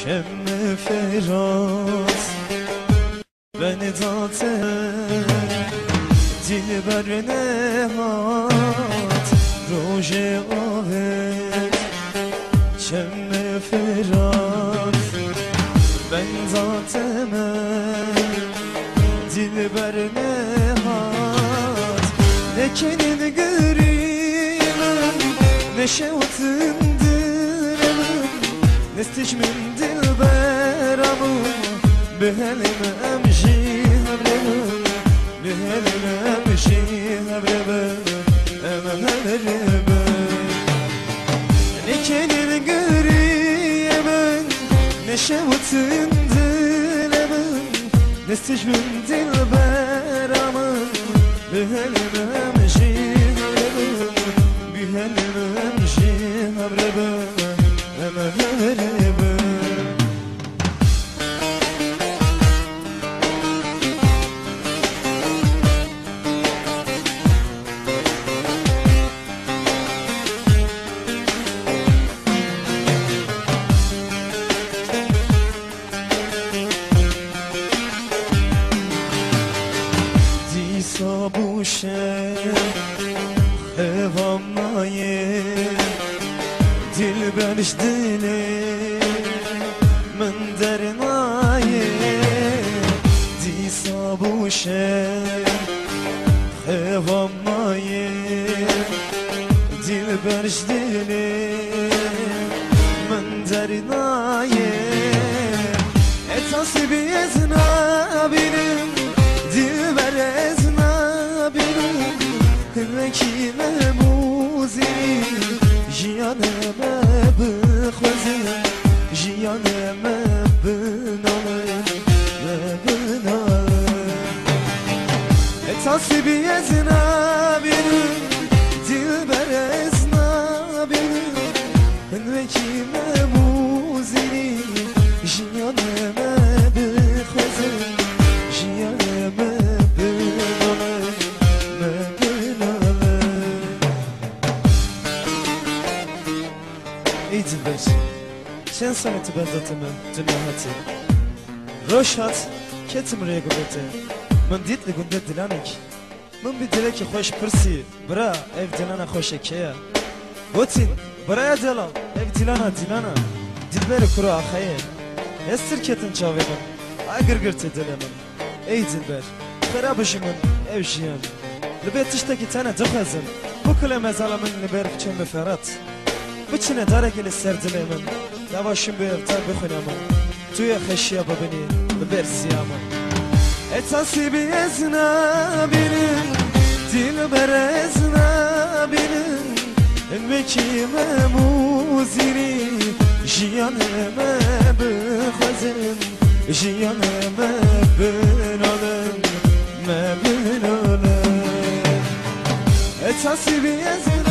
شم فراز beni zaten dilber nehat roje avet çemme feraz ben zaten dilber nehat ne kendini göreyim ne şevtindir ne stişmin dilber amı بهلم امشي هبربه بهلم امشي هبربه اما هبربه نكنين قريبن نشوتن دلبن نستشمن دلبرامن بهلم امشي هبربه بهلم امشي هبربه اما هبربه Sabuşe hevamnaye dilberiş dili من درناye di sabuşe hevamnaye dilberiş dili من درناye etasibi ezna benim dilber ezna وكيما موزي جيانا ما بخوزي جيانا ما بنالي ما بنالي تصبي ازنا بينو دلبر ازنا بينو وكيما موزي جيانا ما بخوزي جيانا ما İdilber, sen sanatı bendatımı cemahati Roşat, ketim regulete Min ditli günde dilanik Min bir dileki hoş pırsi Bra, ev dilana hoş ekeya Gotin, braya dilan Ev dilana dilana Dilberi kuru akhaye Estir ketin çavemin Agırgırtı dilemin Ey dilber, karabışımın ev jiyan Libetişteki tane dıkhazın Bu kule mezalamin liber fçemi ferat بچنه درگل سردلمن دواشم به ارتر بخونم توی خشیا ببینی ببرسیام اتاسی بی ازنا بینم دل بر ازنا بینم بکیم موزینی جیانم بخوزم جیانم بنالم اتاسی بی ازنا